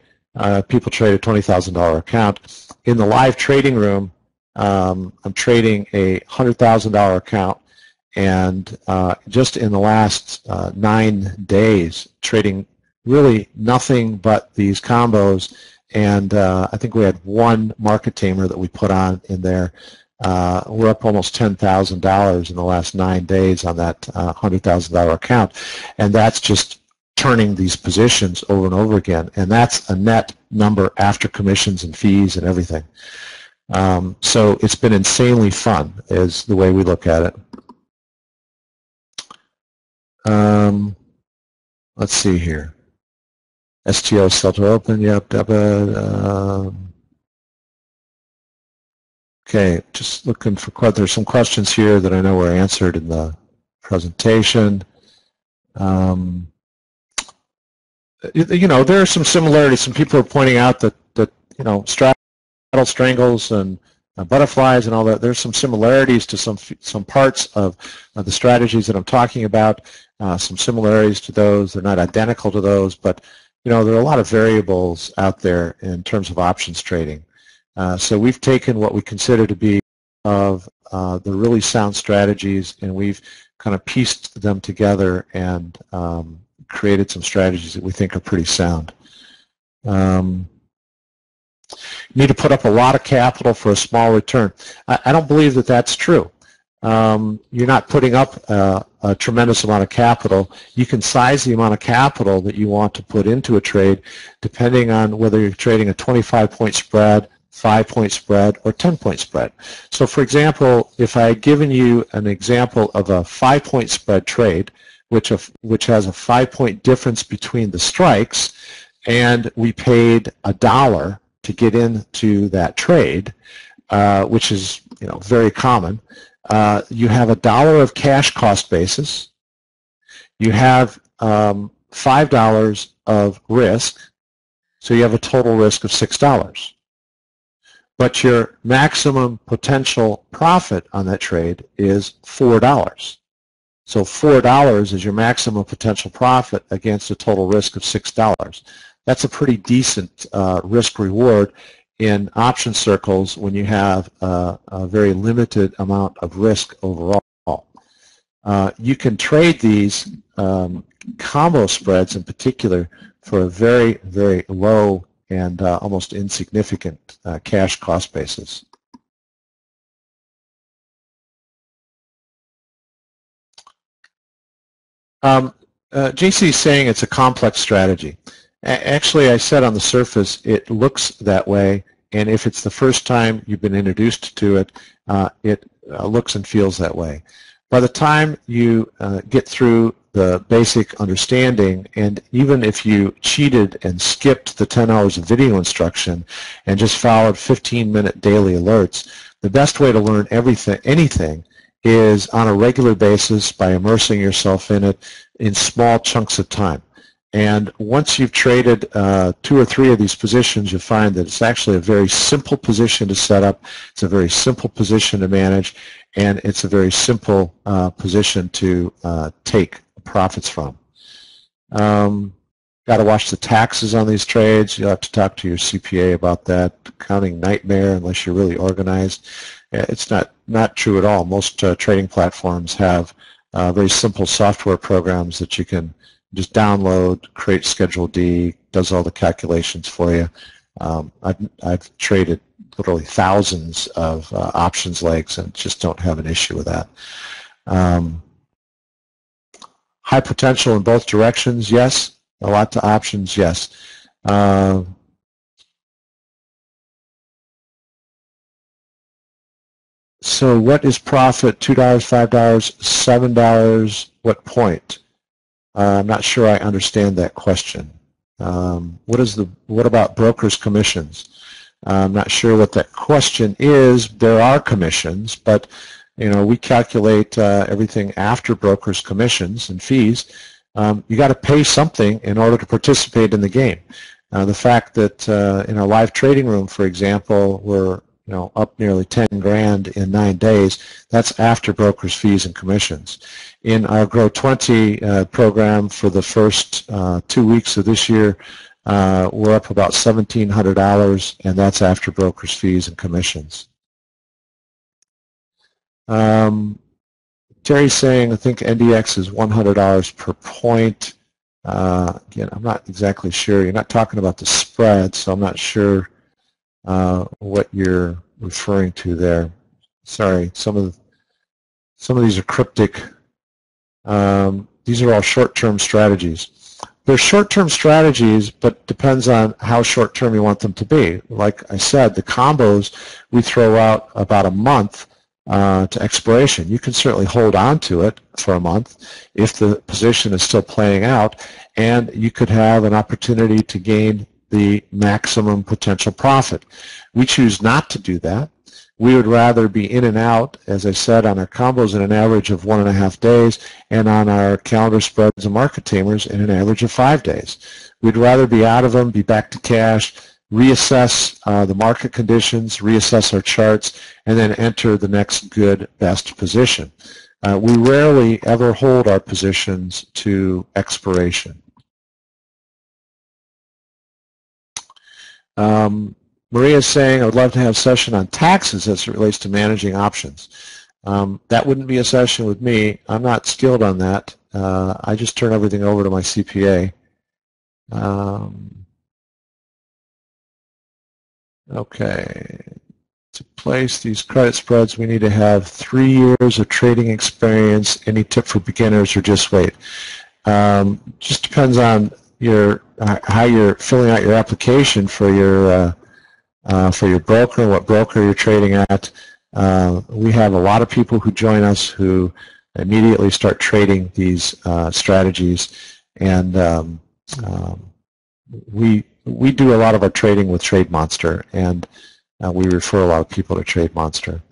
people trade a $20,000 account. In the live trading room, I'm trading a $100,000 account, and just in the last 9 days, trading really nothing but these combos. And I think we had one market tamer that we put on in there. We're up almost $10,000 in the last 9 days on that $100,000 account, and that's just turning these positions over and over again, and that's a net number after commissions and fees and everything. So it's been insanely fun is the way we look at it. Let's see here. STO sell to open, yep. Okay, just looking for there's some questions here that I know were answered in the presentation. You know, there are some similarities. Some people are pointing out that you know, straddle strangles and butterflies and all that. There's some similarities to some parts of the strategies that I'm talking about. Some similarities to those. They're not identical to those, but you know, there are a lot of variables out there in terms of options trading. So we've taken what we consider to be of the really sound strategies, and we've kind of pieced them together and created some strategies that we think are pretty sound. You need to put up a lot of capital for a small return. I don't believe that that's true. You're not putting up a tremendous amount of capital. You can size the amount of capital that you want to put into a trade depending on whether you're trading a 25-point spread, 5-point spread, or 10-point spread. So for example, if I had given you an example of a 5-point spread trade, which has a 5-point difference between the strikes, and we paid $1 to get into that trade, which is, you know, very common. You have $1 of cash cost basis. You have $5 of risk, so you have a total risk of $6. But your maximum potential profit on that trade is $4. So $4 is your maximum potential profit against a total risk of $6. That's a pretty decent risk reward in option circles when you have a very limited amount of risk overall. You can trade these combo spreads in particular for a very, very low and almost insignificant cash cost basis. JC is saying it's a complex strategy. Actually, I said on the surface it looks that way, and if it's the first time you've been introduced to it, it looks and feels that way. By the time you get through the basic understanding, and even if you cheated and skipped the 10 hours of video instruction and just followed 15-minute daily alerts, the best way to learn anything is on a regular basis by immersing yourself in it in small chunks of time. And once you've traded 2 or 3 of these positions, you'll find that it's actually a very simple position to set up, it's a very simple position to manage, and it's a very simple position to take profits from. Got to watch the taxes on these trades. You'll have to talk to your CPA about that. Accounting nightmare unless you're really organized. It's not true at all. Most trading platforms have very simple software programs that you can just download, create Schedule D, does all the calculations for you. I've traded literally thousands of options legs and just don't have an issue with that. High potential in both directions, yes. A lot to options, yes. So what is profit? $2, $5, $7, what point? I'm not sure I understand that question. What about brokers' commissions? I'm not sure what that question is. There are commissions, but you know, we calculate everything after brokers' commissions and fees. You got to pay something in order to participate in the game. The fact that in our live trading room, for example, we're up nearly 10 grand in 9 days. That's after brokers' fees and commissions. In our Grow 20 program for the first 2 weeks of this year, we're up about $1,700, and that's after brokers' fees and commissions. Terry's saying, I think NDX is $100 per point. Again, I'm not exactly sure. You're not talking about the spread, so I'm not sure what you're referring to there. Sorry, some of these are cryptic. These are all short-term strategies. They're short-term strategies, but depends on how short-term you want them to be. Like I said, the combos we throw out about a month to expiration. You can certainly hold on to it for a month if the position is still playing out, and you could have an opportunity to gain the maximum potential profit. We choose not to do that. We would rather be in and out, as I said, on our combos in an average of 1.5 days, and on our calendar spreads and market tamers in an average of 5 days. We'd rather be out of them, be back to cash, reassess the market conditions, reassess our charts, and then enter the next good, best position. We rarely ever hold our positions to expiration. Maria's saying, I would love to have a session on taxes as it relates to managing options. That wouldn't be a session with me. I'm not skilled on that. I just turn everything over to my CPA. Okay. To place these credit spreads, we need to have 3 years of trading experience. Any tip for beginners, or just wait? Just depends on how you're filling out your application for your broker, what broker you're trading at. We have a lot of people who join us who immediately start trading these strategies, and we do a lot of our trading with TradeMonster, and we refer a lot of people to TradeMonster.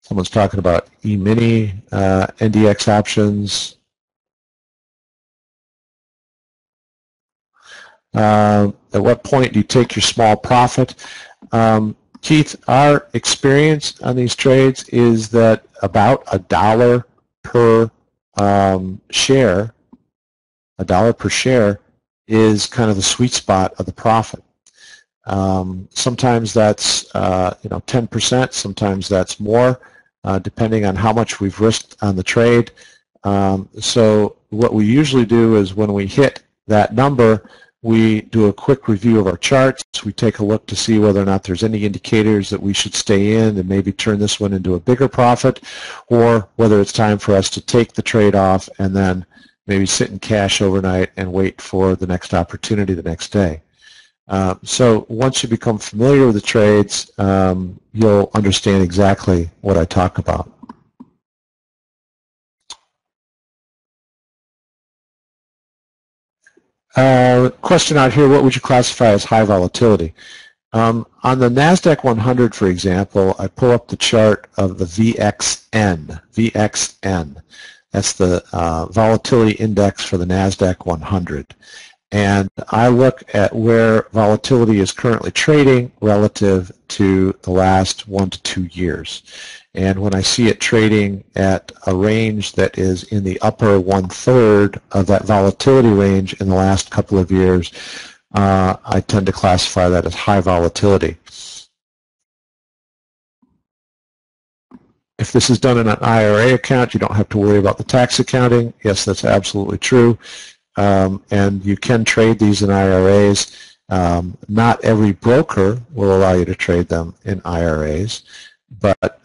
Someone's talking about E-mini NDX options. At what point do you take your small profit? Keith, our experience on these trades is that about $1 per share, $1 per share is kind of the sweet spot of the profit. Sometimes that's 10%, sometimes that's more, depending on how much we've risked on the trade. So what we usually do is when we hit that number, we do a quick review of our charts. We take a look to see whether or not there's any indicators that we should stay in and maybe turn this one into a bigger profit, or whether it's time for us to take the trade off and then maybe sit in cash overnight and wait for the next opportunity the next day. So once you become familiar with the trades, you'll understand exactly what I talk about. Question out here, what would you classify as high volatility? On the NASDAQ 100, for example, I pull up the chart of the VXN. VXN. That's the volatility index for the NASDAQ 100. And I look at where volatility is currently trading relative to the last 1 to 2 years. And when I see it trading at a range that is in the upper 1/3 of that volatility range in the last couple of years, I tend to classify that as high volatility. If this is done in an IRA account, you don't have to worry about the tax accounting. Yes, that's absolutely true. And you can trade these in IRAs. Not every broker will allow you to trade them in IRAs, but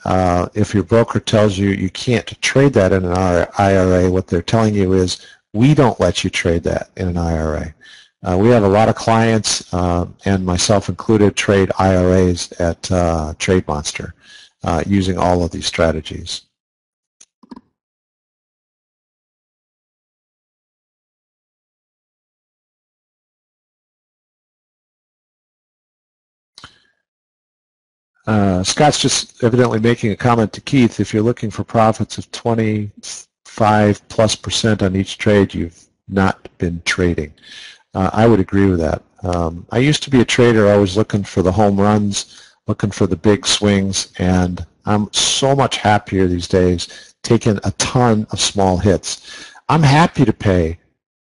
if your broker tells you you can't trade that in an IRA, what they're telling you is, we don't let you trade that in an IRA. We have a lot of clients, and myself included, trade IRAs at TradeMonster using all of these strategies. Scott's just evidently making a comment to Keith. If you're looking for profits of 25+% on each trade, you've not been trading. I would agree with that. I used to be a trader, always looking for the home runs, looking for the big swings, and I'm so much happier these days taking a ton of small hits. I'm happy to pay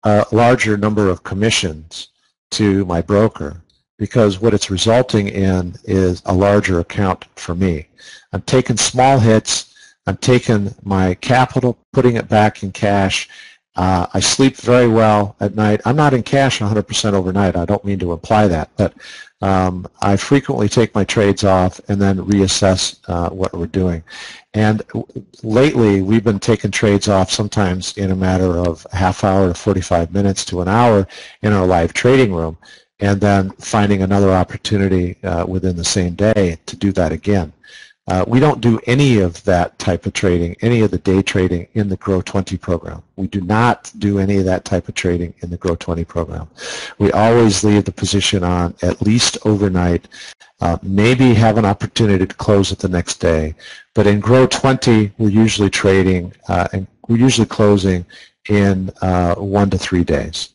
a larger number of commissions to my broker because what it's resulting in is a larger account for me. I'm taking small hits, I'm taking my capital, putting it back in cash. I sleep very well at night. I'm not in cash 100% overnight. I don't mean to imply that, but I frequently take my trades off and then reassess what we're doing. And lately, we've been taking trades off sometimes in a matter of a half hour to 45 minutes to an hour in our live trading room, and then finding another opportunity within the same day to do that again. We don't do any of that type of trading, any of the day trading in the Grow 20 program. We do not do any of that type of trading in the Grow 20 program. We always leave the position on at least overnight, maybe have an opportunity to close it the next day. But in Grow 20, we're usually trading and we're usually closing in 1 to 3 days.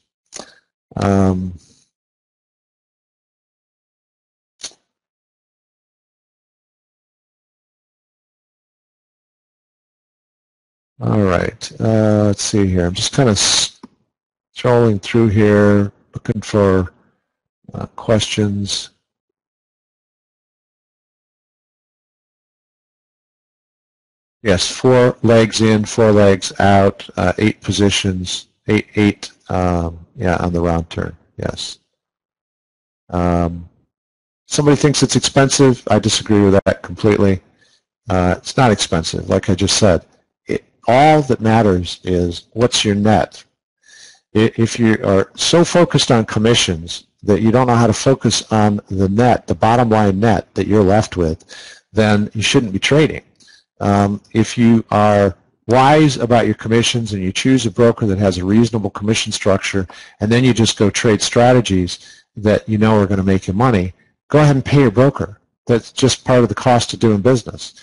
All right, let's see here. I'm just kind of scrolling through here, looking for questions. Yes, 4 legs in, 4 legs out, 8 positions, eight yeah, on the round turn, yes. Somebody thinks it's expensive. I disagree with that completely. It's not expensive, like I just said. All that matters is what's your net. If you are so focused on commissions that you don't know how to focus on the net, the bottom line net that you're left with, then you shouldn't be trading. If you are wise about your commissions and you choose a broker that has a reasonable commission structure and then you just go trade strategies that you know are going to make you money, go ahead and pay your broker. That's just part of the cost of doing business.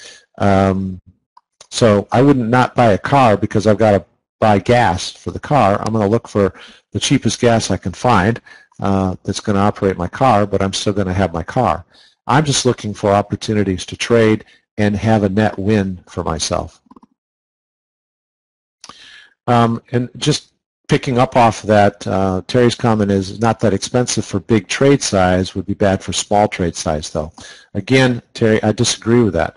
So I wouldn't not buy a car because I've got to buy gas for the car. I'm going to look for the cheapest gas I can find that's going to operate my car, but I'm still going to have my car. I'm just looking for opportunities to trade and have a net win for myself. And just picking up off of that, Terry's comment is not that expensive for big trade size, would be bad for small trade size though. Again, Terry, I disagree with that.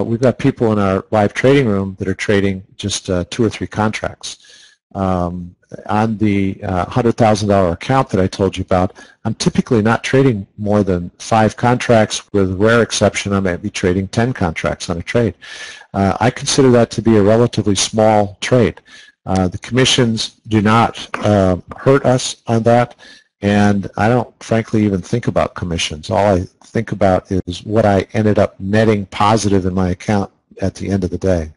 We've got people in our live trading room that are trading just 2 or 3 contracts. On the $100,000 account that I told you about, I'm typically not trading more than 5 contracts. With rare exception, I might be trading 10 contracts on a trade. I consider that to be a relatively small trade. The commissions do not hurt us on that, and I don't frankly even think about commissions. All I think about is what I ended up netting positive in my account at the end of the day.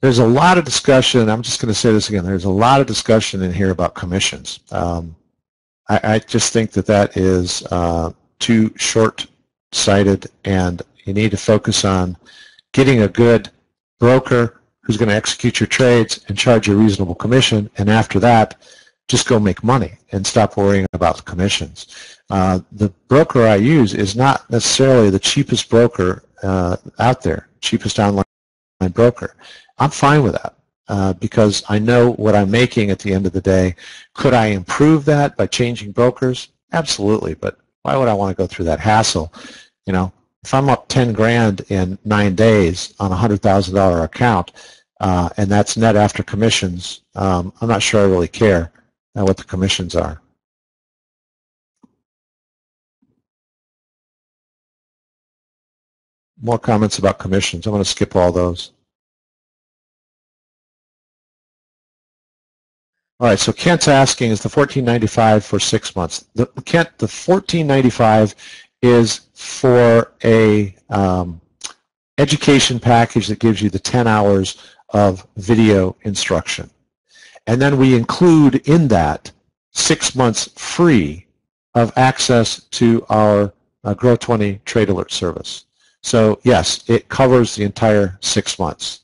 There's a lot of discussion, I'm just going to say this again, there's a lot of discussion in here about commissions. I just think that that is too short-sighted, and you need to focus on getting a good broker who's going to execute your trades and charge you a reasonable commission, and after that, just go make money and stop worrying about the commissions. The broker I use is not necessarily the cheapest broker out there, cheapest online broker. I'm fine with that because I know what I'm making at the end of the day. Could I improve that by changing brokers? Absolutely, but why would I want to go through that hassle? You know, if I'm up 10 grand in 9 days on a $100,000 account, and that's net after commissions, I'm not sure I really care what the commissions are. More comments about commissions. I'm going to skip all those. All right, so Kent's asking, is the $14.95 for 6 months? Kent, the $14.95 is for a education package that gives you the 10 hours of video instruction. And then we include in that 6 months free of access to our Grow 20 Trade Alert service. So yes, it covers the entire 6 months.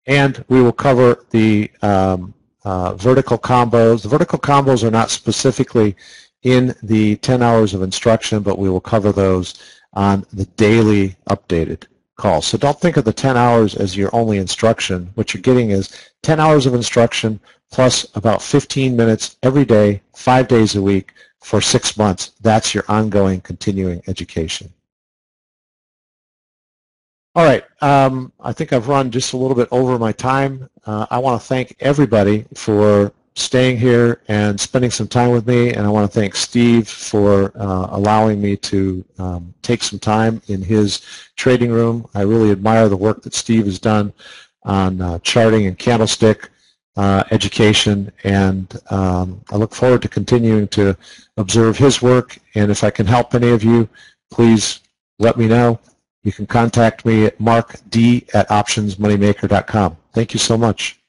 And we will cover the vertical combos. The vertical combos are not specifically in the 10 hours of instruction, but we will cover those on the daily updated calls. So don't think of the 10 hours as your only instruction. What you're getting is 10 hours of instruction plus about 15 minutes every day, 5 days a week for 6 months. That's your ongoing continuing education. All right, I think I've run just a little bit over my time. I want to thank everybody for staying here and spending some time with me, and I want to thank Steve for allowing me to take some time in his trading room. I really admire the work that Steve has done on charting and candlestick education, and I look forward to continuing to observe his work, and if I can help any of you, please let me know. You can contact me at markd@optionsmoneymaker.com. Thank you so much.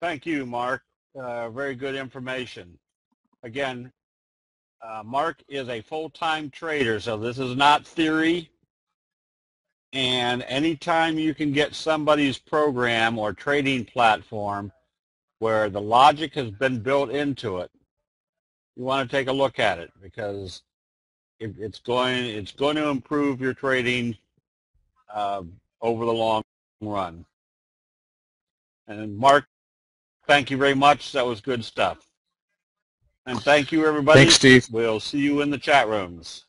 Thank you, Mark. Very good information. Again, Mark is a full-time trader, so this is not theory. And anytime you can get somebody's program or trading platform where the logic has been built into it, you want to take a look at it, because it's going to improve your trading over the long run. And Mark, thank you very much. That was good stuff. And thank you, everybody. Thanks, Steve. We'll see you in the chat rooms.